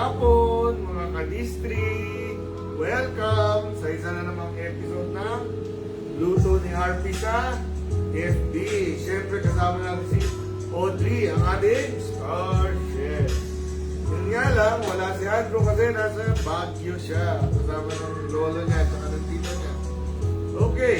hapon mga ka-district! Welcome sa isa na namang episode ng Luto ni Harpy sa FB. Siyempre kasama natin si Audrey, ang ating star chef. Yun nga lang, wala si Andrew kasi nasa Baguio siya. Kasama ng lolo niya at saka ng tito niya. Okay,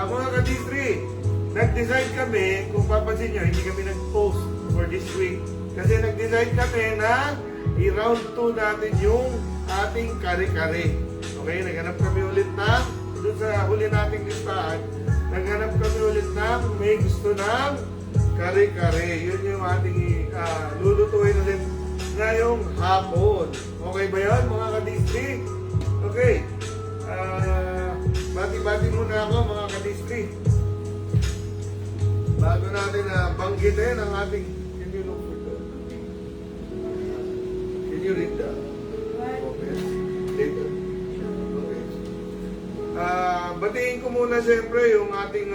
mga ka-district, nag-decide kami, kung papansin nyo, hindi kami nag-post for this week. Kasi nag-decide kami na i-round 2 natin yung ating kare-kare. Okay, naghanap kami ulit na, doon sa huli nating listahan, naghanap kami ulit na may gusto ng kare-kare. Yun yung ating lulutuin ulit ngayong hapon. Okay ba yun mga ka-district? Okay, bati-bati muna ako mga ka-district. Bago natin banggitin ang ating, can you look for the, can you read the comments later? Okay. Batiin ko muna siyempre yung ating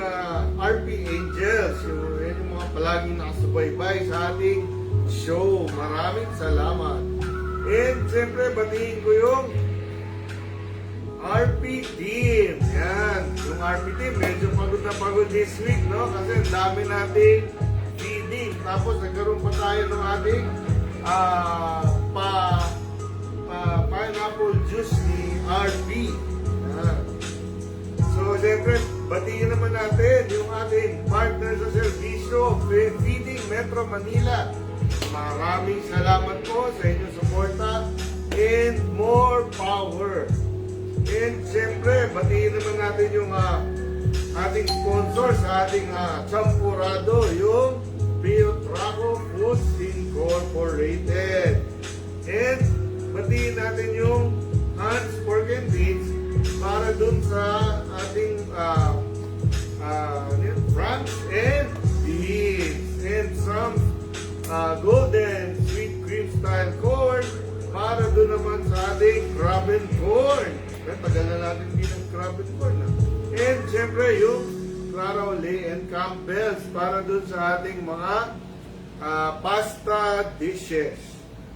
RP Angels, yung mga palaging nakasubaybay sa ating show. Maraming salamat. And siyempre batiin ko yung RP Team. Yan. Yung RP Team, medyo pagod na pagod this week, no? Kasi ang dami nating feeding. Tapos nagkaroon pa tayo ng ating pineapple juice ni RP. Yan. So, siyempre, batiin naman natin yung ating partner sa servisyo, Feeding Metro Manila. Maraming salamat po sa inyong suporta and more power. And siyempre, batiin naman natin yung ating sponsor sa ating champurado, yung Pio Traco Foods Incorporated. And batiin natin yung Hans Pork and Beans para dun sa ating franks and beans. And some golden sweet cream style corn para dun naman sa ating crab and corn. Tagal na natin din ang crab and corn. And syempre yung Clarole and Campbell's para dun sa ating mga pasta dishes.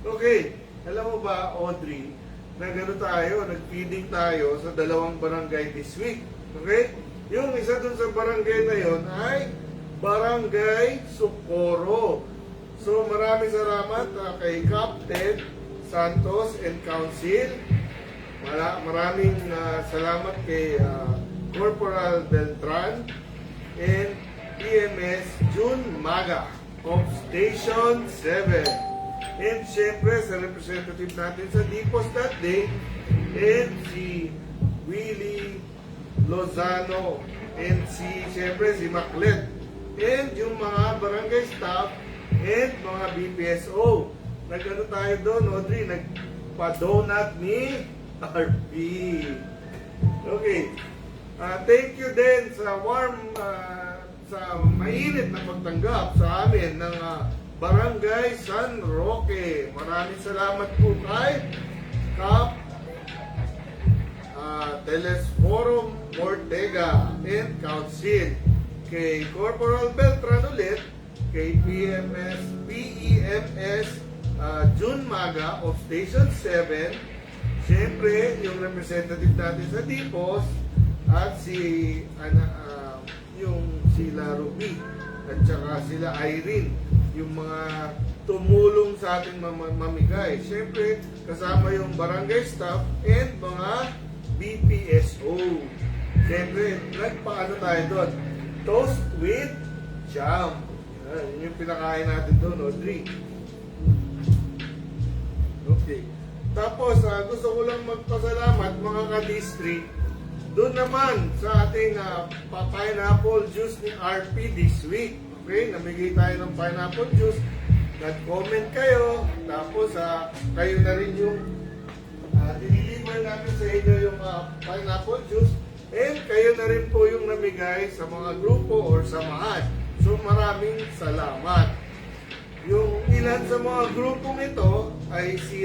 Okay, alam mo ba Audrey, na gano'n tayo, nag-feeding tayo sa dalawang barangay this week. Okay? Yung isa dun sa barangay na yon ay Barangay Socorro. So maraming salamat kay Captain Santos and Council. Maraming salamat kay Corporal Beltran and PMS June Maga of Station 7. And syempre sa representative natin sa Dipos that day, and si Willie Lozano, and syempre si Maclet, and yung mga barangay staff and mga BPSO. Nagano tayo doon, Audrey, nagpa-donut ni RP. Okay. Thank you din sa sa mainit na pagtanggap sa amin ng Barangay San Roque. Maraming salamat po kay Cap Telesforum Ortega and Council, kay Corporal Beltran ulit, kay PEMS June Maga of Station 7, siyempre yung representative natin sa Dipos, at yung sila Ruby at saka sila Irene, yung mga tumulong sa ating mamigay. Siyempre kasama yung barangay staff and mga BPSO. Siyempre nagpaano tayo doon, toast with jam. Yun yung pinakain natin doon, Audrey. Okay. Tapos, gusto ko lang magpasalamat mga ka-district doon naman sa ating pineapple juice ni RP this week. Okay, namigay tayo ng pineapple juice. Nag-comment kayo. Tapos, kayo na rin yung deliver namin sa inyo yung pineapple juice. And kayo na rin po yung namigay sa mga grupo or samahan. So, maraming salamat. Yung ilan sa mga grupong ito ay si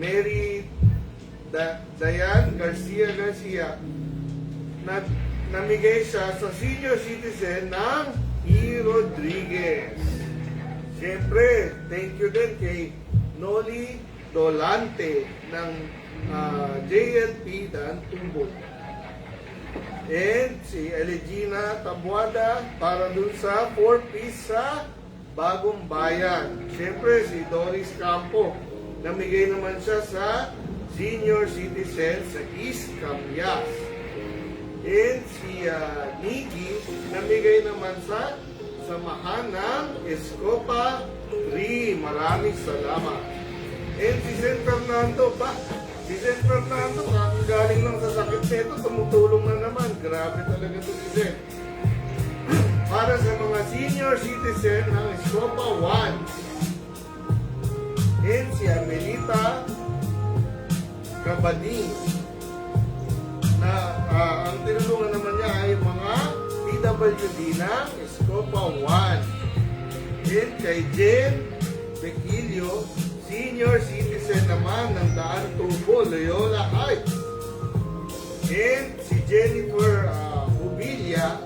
Mary Dayan Garcia namigay siya sa senior citizen ng E. Rodriguez. Siyempre, thank you din kay Noli Dolante ng JLP Dan Tumbol. And si Elegina Tabuada para dun sa 4-piece sa Bagong Bayan. Siyempre si Doris Campo, namigay naman siya sa senior citizen sa East Camias. And si Niki, namigay naman sa samahan ng Escopa 3. Maraming salamat. And si Sen Fernando pa. Si Sen Fernando, galing lang sa sakit nito, tumutulong na naman. Grabe talaga ito si Sen. Para sa mga senior citizen ng Escopa 1. And si Amelita Kabading, na ang tinulungan naman niya ay mga PWD ng Escopa 1. And kay Jen Bequilio, senior citizen naman ng Daan Tubo, Loyola Heights. And si Jennifer Hubilia,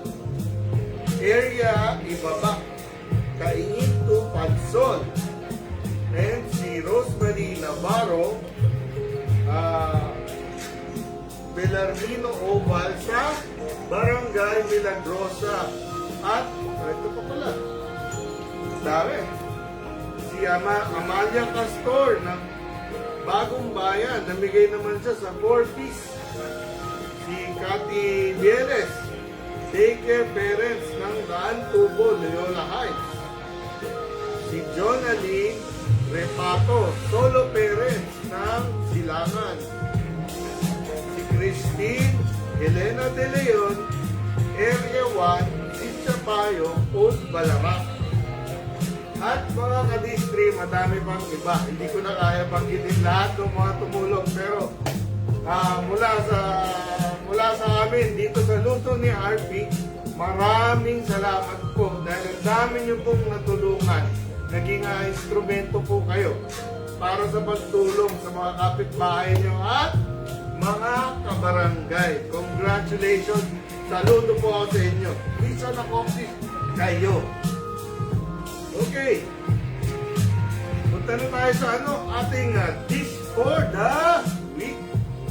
area Ibaba, Kaingin to Pansol. And si Rosemary Navarro, Belarmino Oval sa Barangay Milagrosa. At ito pa pala, dami. Si Amalia Castor ng Bagong Bayan, namigay naman siya sa 4-piece. Si Cathy Bieles, daycare parents ng Daan Tubo, Loyola Heights. Si Jonaline Repato, solo parents ng Silangan. Si Christine Helena De Leon, Area 1, Sitsapayo, Old Balamak. At mga kadistri, madami pang iba. Hindi ko na kaya banggitin lahat ng mga tumulong. Pero mula sa amin dito sa luto ni RP, maraming salamat po. Dahil ang dami niyo pong natulungan. Naging instrumento po kayo para sa pagtulong sa mga kapitbahay niyo at mga kabarangay. Congratulations! Saludo po ako sa inyo. Mission accomplished kayo. Okay. Punta na tayo sa ating dish for the week.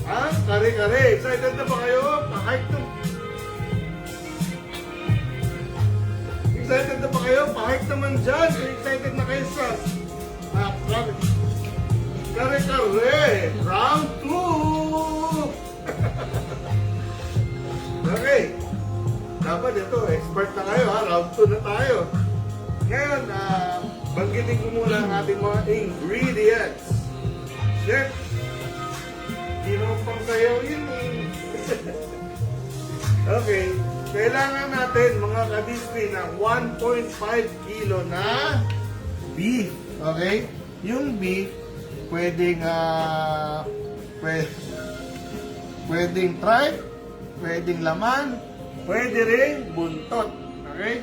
Ang kare-kare. Excited na ba kayo? Pa-hype na. Excited na ba kayo? Pa-hype naman dyan. Excited na kayo sa kare-kare. Round 2. Okay. Dapat ito, expert na kayo ha. Round 2 na tayo. Ngayon, banggitin ko muna ang ating mga ingredients. Chef, sino pang sayaw yun eh. Okay, kailangan natin mga kadispi ng 1.5 kilo na beef. Okay? Yung beef, pwedeng tripe, pwedeng laman, pwede rin buntot. Okay?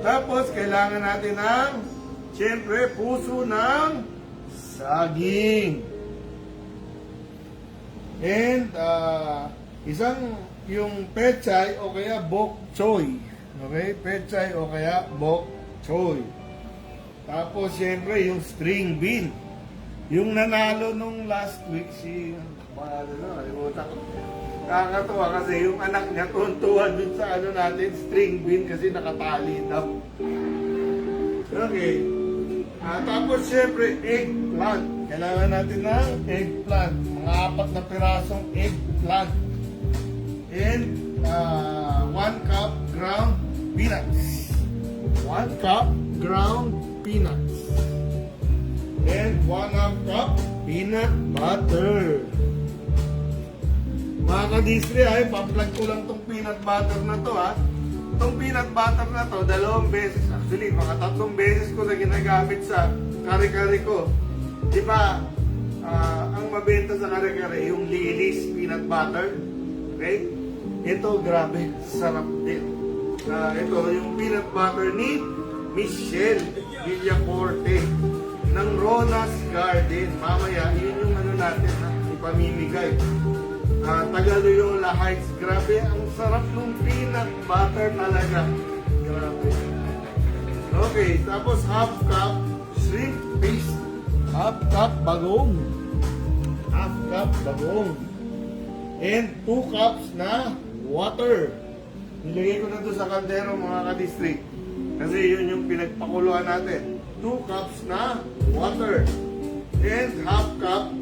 Tapos, kailangan natin ng, siyempre, puso ng saging. And, yung pechay o kaya bok choy. Okay? Pechay o kaya bok choy. Tapos, siyempre, yung string bean. Yung nanalo nung last week, kakatuwa kasi yung anak niya tuntuhan dun sa natin, string bean kasi nakatali daw. Okay. Tapos syempre, eggplant. Kailangan natin ng eggplant. Mga 4 na pirasong eggplant. And 1 cup ground peanuts. 1 cup ground peanuts. And 1/2 cup peanut butter. Mga kadistri, pa-plug ko lang tong peanut butter na to ha. Itong peanut butter na to, 2 beses, actually mga 3 beses ko na ginagamit sa kare-kare ko. Di ba, ang mabenta sa kare-kare, yung Lilis peanut butter. Okay? Ito, grabe, sarap din. Ito, yung peanut butter ni Michelle Villacorte ng Rona's Garden. Mamaya, yun yung natin na ipamimigay. Tagaloyola Heights. Grabe, ang sarap ng peanut butter talaga. Grabe. Okay, tapos 1/2 cup shrimp paste. half cup bagong. Half cup bagong. And 2 cups na water. Nilagay ko na doon sa kaldero mga ka-district. Kasi yun yung pinagpakuluan natin. 2 cups na water. And half cup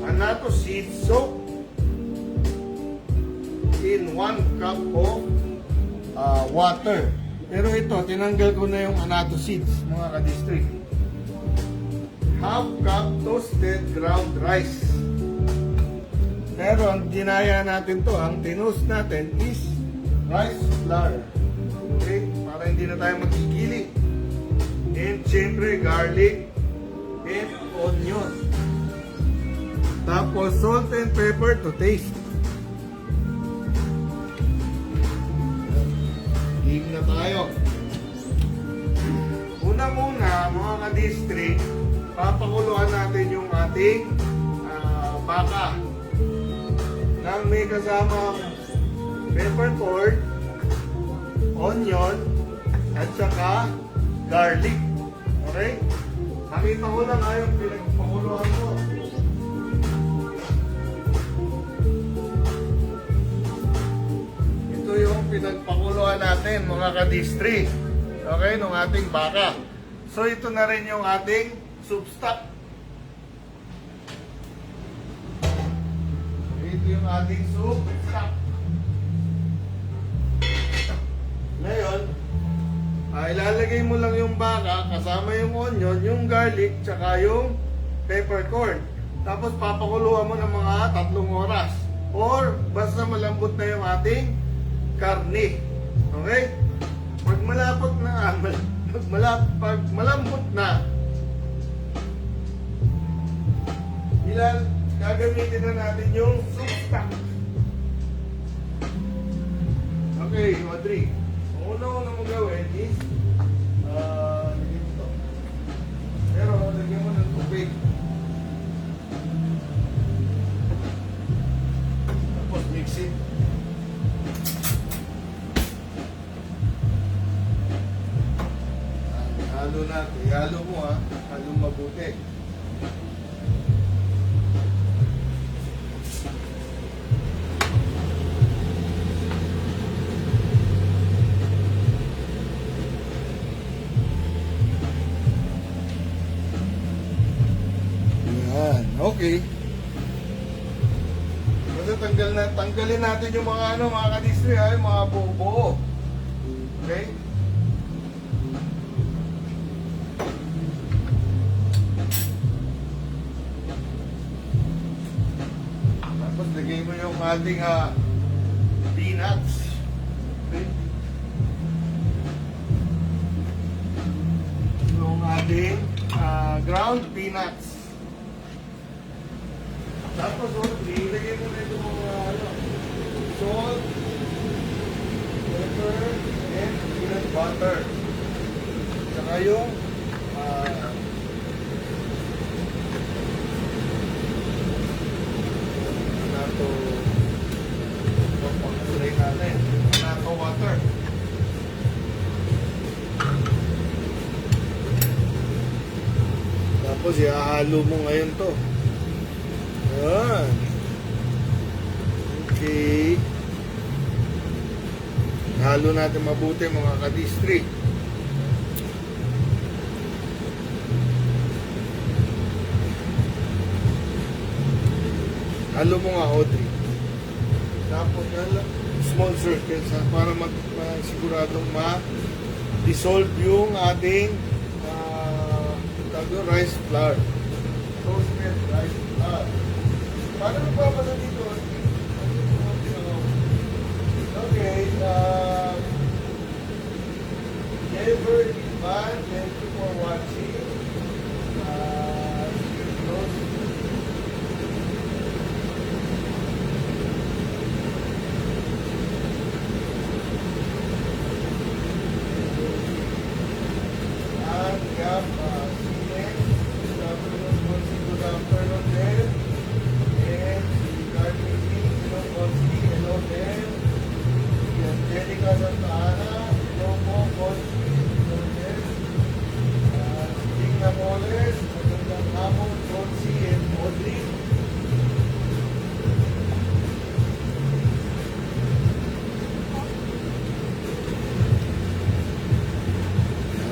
anato seed soap in 1 cup of water. Pero ito, tinanggal ko na yung anato seeds mga ka-district. Half cup toasted ground rice. Pero ang ginaya natin to, ang tinus natin is rice flour. Okay? Para hindi na tayo magkikili. And syempre garlic and onion. Tapos salt and pepper to taste. Hig na tayo. Una-muna mga ka-district, papakuluan natin yung ating baka nang may kasamang peppercorn, onion, at saka garlic. Okay? Nakita ko lang yung pinagpakuluan ko. Ito yung pinagpakuluan natin mga ka-district. Okay? Nung ating baka. So ito na rin yung ating soup stock. Ito yung ating soup stock. Ngayon, ilalagay mo lang yung baka kasama yung onion, yung garlic, tsaka yung peppercorn. Tapos papakuluan mo ng mga 3 oras. Or basta malambot na yung ating karne. Okay? Pag malapot na, pag malambot na, gagamitin na natin yung soup stock. Okay, Audrey. Ang una-una mo gawin is lagyan mo to. Pero lagyan mo ng tubig. Tapos mix it. Halo natin. Halo mo halo mabuti. Okay. Basta tanggalin natin yung mga mga ka-district, yung mga buo-buo. Okay? Tapos lagay mo yung ating peanuts. Okay? Yung ating ground peanuts. Tapos, ilagay mo na itong salt, pepper, and peanut butter. Saka yung nato natin, nato water. Tapos, ihahalo mo ngayon to. Yan. Okay. Halo natin mabuti mga ka-district. Halo mo nga, Audrey. Tapos small circles para siguradong ma-dissolve yung ating rice flour. Toasted rice flour. Paano magpapasa dito? Okay, never Ivan, thank you for watching. Namoles, magandang hapon, Consi and Audrey.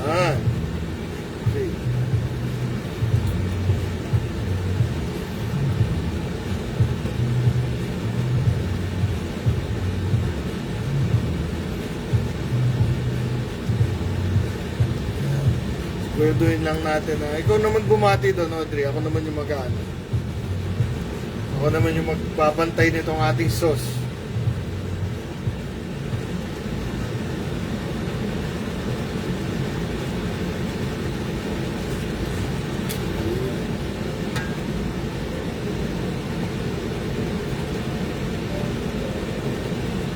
Yan. Okay. Gawin lang natin na ikaw naman bumati doon, Audrey. Ako naman yung mag-ano. Ako naman yung magbabantay nitong ating sauce.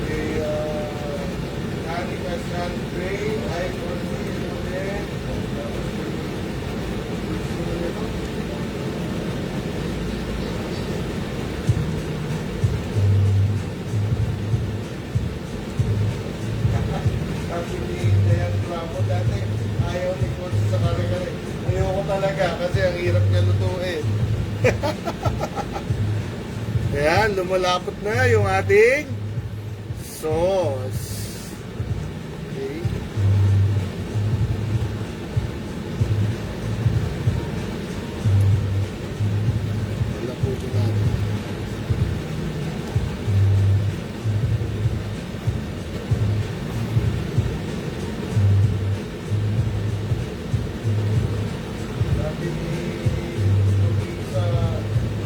Okay, Danica Sandre, I continue ulit. Kasi ni Dayan Bravo dati, ayaw ni Coach sa kare-kare. Ayoko talaga kasi ang hirap niya lutuin. Ayan, lumalapot na yung ating sauce. Okay. Laputin natin. Sabi ni sa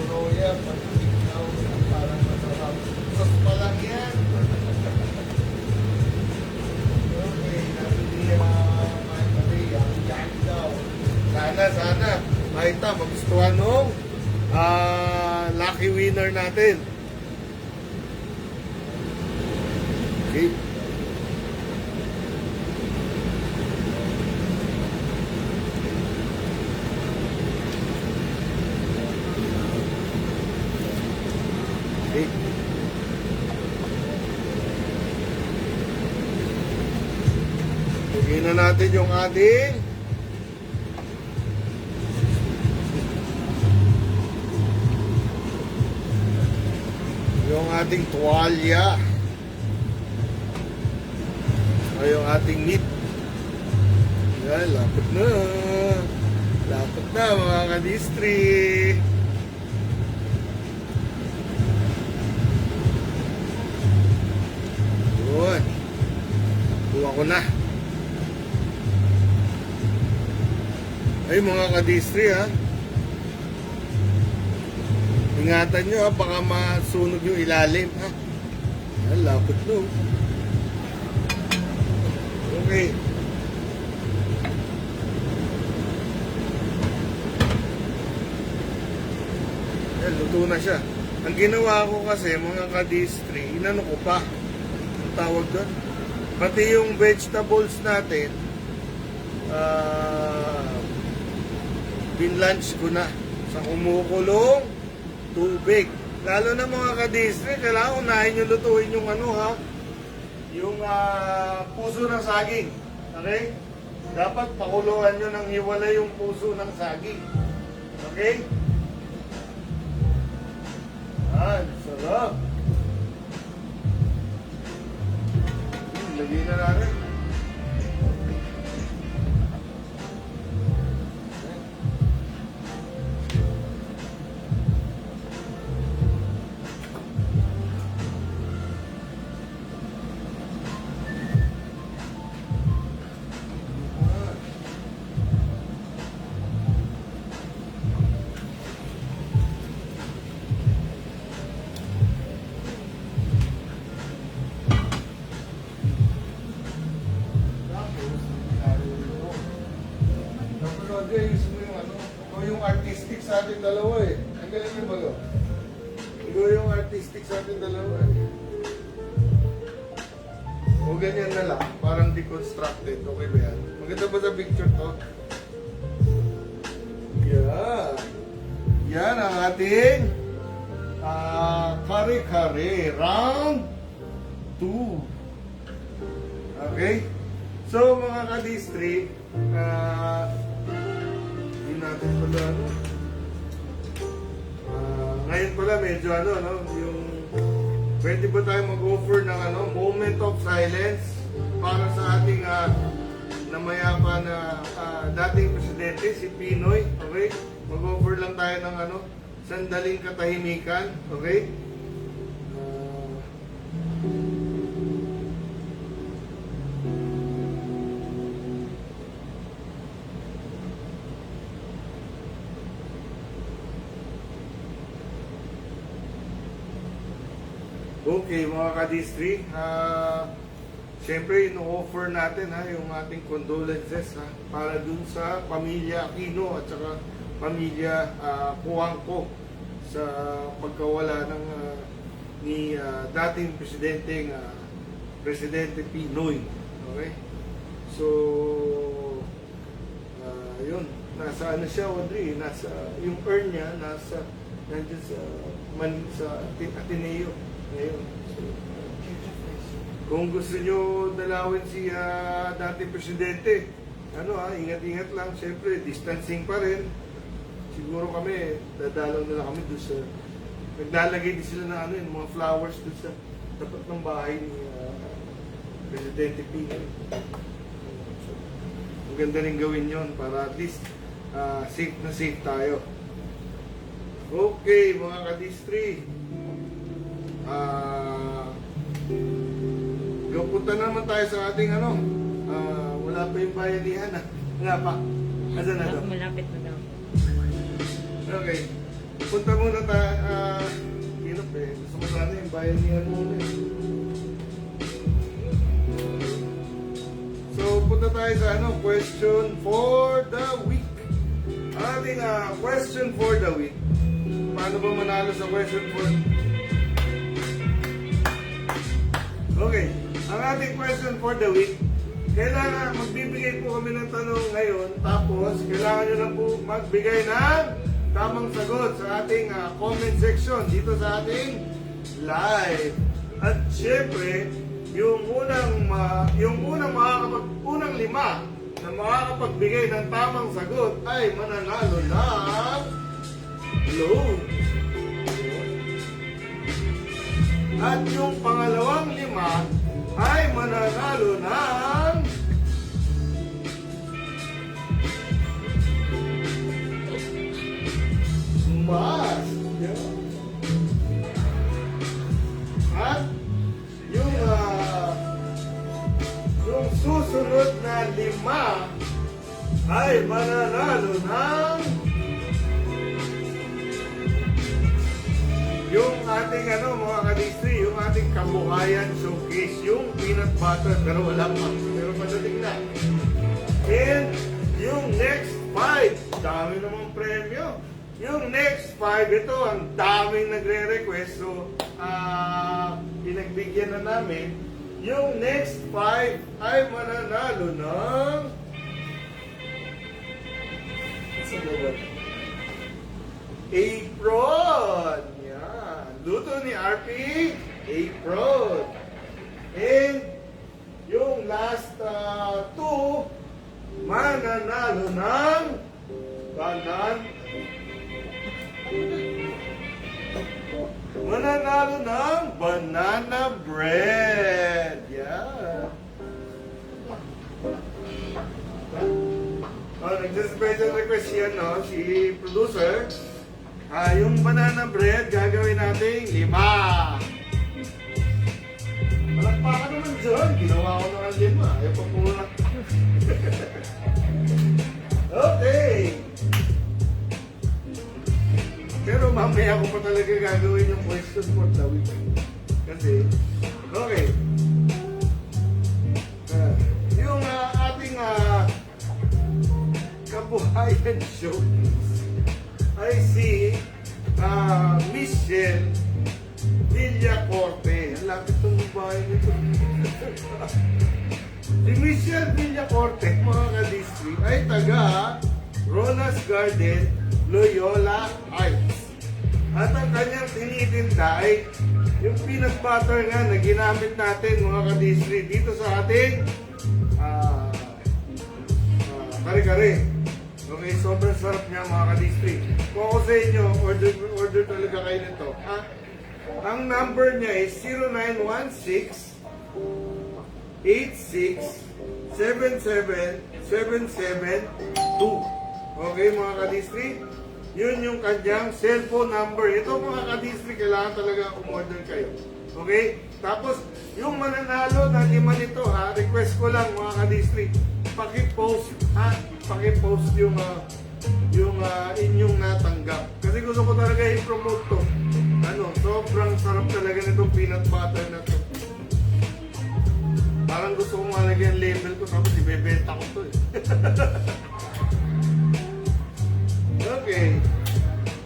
Roya, pag-ikaw, parang masarap. Sos pa lang yan. Okay, sabi ni Maria, yan daw. Sana, Maita, magustuhan nung lucky winner natin. Okay. Okay. Lagyan na natin yung ating tuwalya o yung ating meat. Yan, lapot na mga kadistri. Yun, kuha ko na. Ay mga kadistri ha, ingatan nyo ha, baka masunog yung ilalim ha. Yan, lapot no. Okay. Yan, luto na siya. Ang ginawa ko kasi mga kadistri, inano ko pa, ang tawag doon, pati yung vegetables natin, binlunch ko na sa kumukulong tubig. Lalo na mga kadistri, kailangan unahin yung lutuin yung ano ha, yung puso ng saging. Okay? Dapat pakuluan nyo ng hiwalay yung puso ng saging. Okay? Yan, sarap. Lagyan na natin. Ikaw yung artistic sa ating dalawa eh. Ang galing yung bago. Ikaw yung artistic sa ating dalawa eh. O ganyan na lang, parang deconstructed. Okay ba yan? Maganda ba sa picture to? Yeah. Yan ang ating kare-kare round 2. Okay? So mga ka-district, hindi natin pala ano. medyo ano, no, yung pwede ba tayo mag-offer ng ano, moment of silence para sa ating namayapa na dating presidente, si Pinoy, okay? Mag-offer lang tayo ng ano, sandaling katahimikan, okay? Okay, mga ka-distri, siyempre ino-offer natin yung ating condolences para dun sa pamilya Aquino at saka pamilya Cuangco sa pagkawala ng ni dating Presidente Pinoy. Okay? So, yun, nasa ano siya, Audrey, nasa, yung urn niya, nandiyan sa Ateneo. Ngayon. So, kung gusto nyo dalawin si dating presidente, ingat-ingat lang. Siyempre, distancing pa rin. Siguro kami, dadalaw na lang kami doon sa... Naglalagay din sila ng yung mga flowers doon sa tapat ng bahay ni Presidente Pinoy. So, ang ganda rin gawin yon para at least safe na safe tayo. Okay, mga ka-distri. Punta naman tayo sa ating wala pa yung bayanihan wala pa. Asan na to? Malapit na daw. Okay. Punta muna tayo. Hirap eh. Gusto mo sana yung bayanihan muna eh. So, punta tayo sa question for the week. Ang ating question for the week. Paano ba manalo sa question for the week? Okay. Ang ating question for the week, kailangan magbibigay po kami ng tanong ngayon, tapos kailangan nyo lang po magbigay ng tamang sagot sa ating comment section dito sa ating live. At syempre, yung unang lima na makakapagbigay ng tamang sagot ay mananalo ng load. At yung pangalawang lima ay mananalo ng mas. At yung susunod na lima ay mananalo ng yung ating mga ka-distri, yung ating kabuhayan showcase, yung peanut butter, pero wala pa. Pero padating na. And yung next 5, dami namang premyo. Yung next 5, ito, ang daming nagre-request. So, pinagbigyan na namin. Yung next 5 ay mananalo ng... apron! Luto ni RP, apron. And yung last 2, mananalo ng banana bread. Yeah. Nag-special request yan, si producer. Yung banana bread, gagawin natin 5. Malakpakan naman dyan. Ginawa ko naman 5. Ayaw pa pula. Okay. Pero mamaya ko pa talaga gagawin yung question for the week. Kasi, okay. Yung ating kabuhayan showcase ay si Michelle Villacorte. Ang lapit ng bahay nito. Si Michelle Villacorte, mga ka-distri, ay taga Ronas Garden, Loyola Heights. At ang kanyang tinitinda ay yung peanut butter nga na ginamit natin, mga ka-distri, dito sa ating kare-kare. Okay? Okay, sobrang sarap niya mga ka-distri. Kung ako sa inyo, order talaga kayo nito. Ha? Ang number niya is 0916-86-77-772. Okay mga ka-distri? Yun yung kanyang cellphone number. Ito mga ka-distri, kailangan talaga umorder kayo. Okay? Tapos, yung mananalo na 5 nito ha, request ko lang mga ka-distri, paki-post ha, paki-post yung inyong natanggap. Kasi gusto ko talaga i-promote to. Sobrang sarap talaga nitong peanut butter na to. Parang gusto kong malagyan label ko, tapos ibebenta ko to eh. Okay.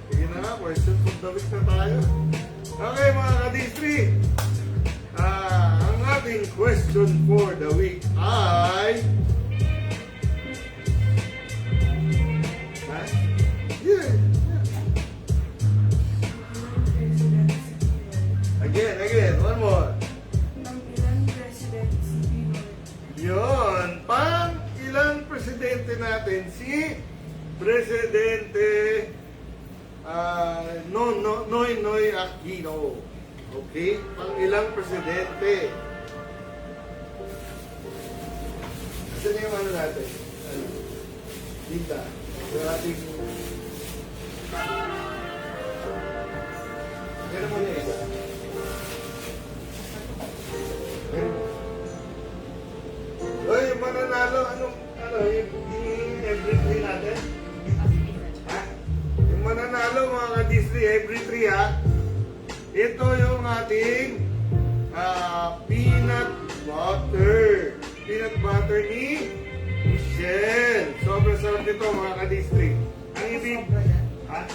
Sige na nga, question for the week na tayo. Okay mga ka-distri, ang ating question for the week ay... Yeah. Again, one more. Ng ilang president si Pinoy? Yun, pang ilang presidente natin si Presidente Noynoy Aquino. Okay? Pang ilang presidente. Saan yung ano natin? Dita. Yung ating... Meron mo na isa. Oy, yung mananalo, yung every 3 natin? Ha? Yung mananalo mga ka-Disney, every 3 ha? Ito yung ating peanut butter. Peanut butter ni Michelle. Sobrang sarap nito mga ka-Disney. Ang ibig... Ha?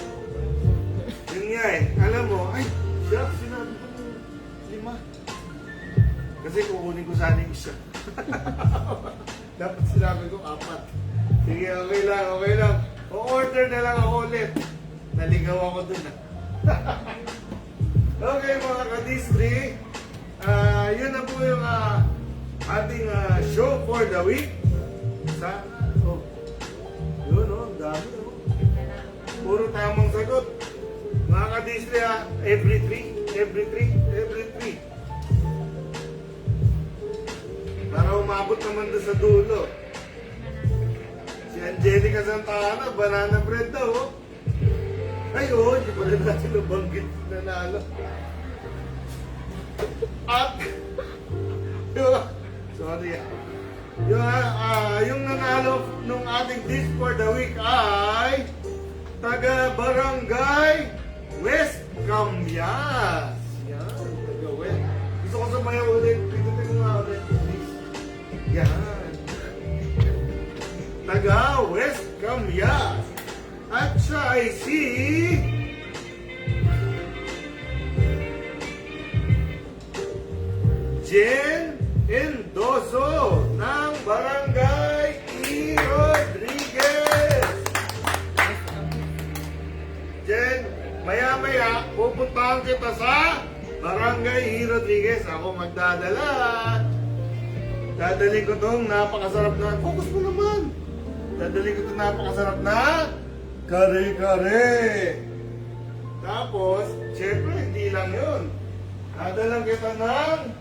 Yun nga eh. Alam mo, ay, siya, sinabi ko 5. Kasi kukunin ko sana yung isa. Dapat sinabi ko 4. Sige, okay lang. O-order na lang ako ulit. Naligaw ako dun ah. Okay mga ka-Distri, yun na po yung ating show for the week. Sana, yun ang dami puro tamang sagot. Mga ka-Distri every 3. Para umabot naman doon sa dulo. Si Angelica Santana, banana bread daw. Oh. Ay, hindi pa rin natin nabanggit na nalo. At, sorry. Yung nanalo nung ating dish for the week ay taga Barangay West Cambias. Yan, taga West. Gusto ko sumayaw ulit. Pindutin ko nga ulit. Yan. Taga West Cambias. At siya ay si... Jen Endoso ng Barangay E. Rodriguez. Jen, maya-maya pupuntahan kita sa Barangay E. Rodriguez. Ako magdadala. Dadali ko itong napakasarap na... Focus mo naman! Dadali ko itong napakasarap na... Kare-kare! Tapos, syempre, hindi lang yun. Dadalang kita ng...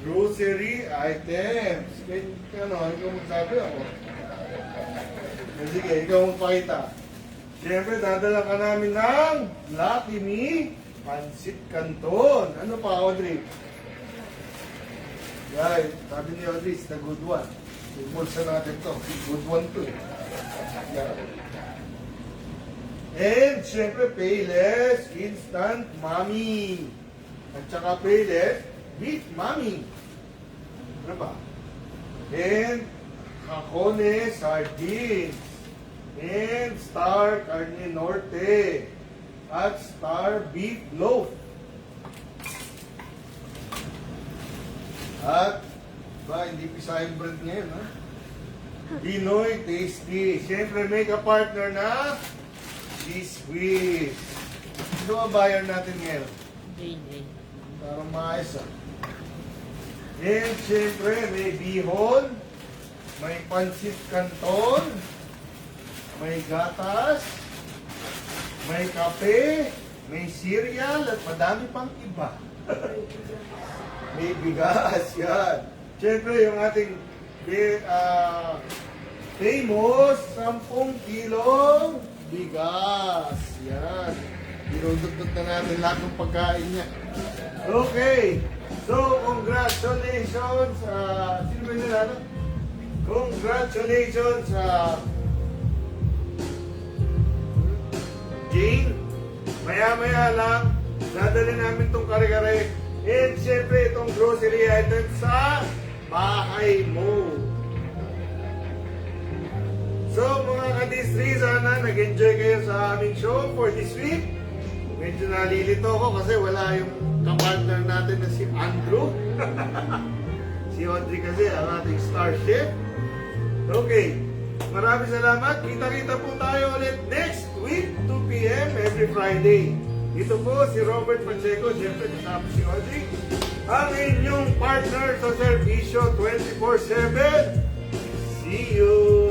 grocery items. Ikaw magsabi ako. Sige, ikaw magpakita. Siyempre, dadala ka namin ng Lucky Me Pancit Canton. Ano pa, Audrey? Guys, sabi ni Audrey, it's the good one. Ibulsa natin to. Good one to eh. Yeah. And, siyempre, Payless Instant Mommy. At saka Payless Beef Mommy. Ano ba? And, Hakone Sardines. And, Star Carne Norte. At Star Beef Loaf. At, hindi pisayang brand ngayon, ha? Pinoy Tasty. Siyempre, may ka-partner na Cheese Whiz. Ito ang buyer natin ngayon. Parang maayos, ha? And, siyempre, may bihon, may pancit canton, may gatas, may kape, may cereal, at madami pang iba. May bigas, yan. Siyempre, yung ating famous 10 kilong bigas. Yan. Dinudugtog na natin lahat ng pagkain niya. Okay. So, congratulations. Sino ba yun natin? Congratulations Jane. Maya-maya lang, dadali namin itong kare-kare. And syempre, itong grocery item sa bahay mo. So, mga ka-D3, sana nag-enjoy kayo sa aming show for this week. Medyo nalilito ako kasi wala yung kapartner natin na si Andrew. Si Audrey kasi ang ating star chef. Okay, maraming salamat. Kita-kita po tayo ulit next week, 2 p.m. every Friday. Ito po si Robert Pacheco, siyempre kasama si Audrey. Ang inyong partner sa servisyo 24/7. See you!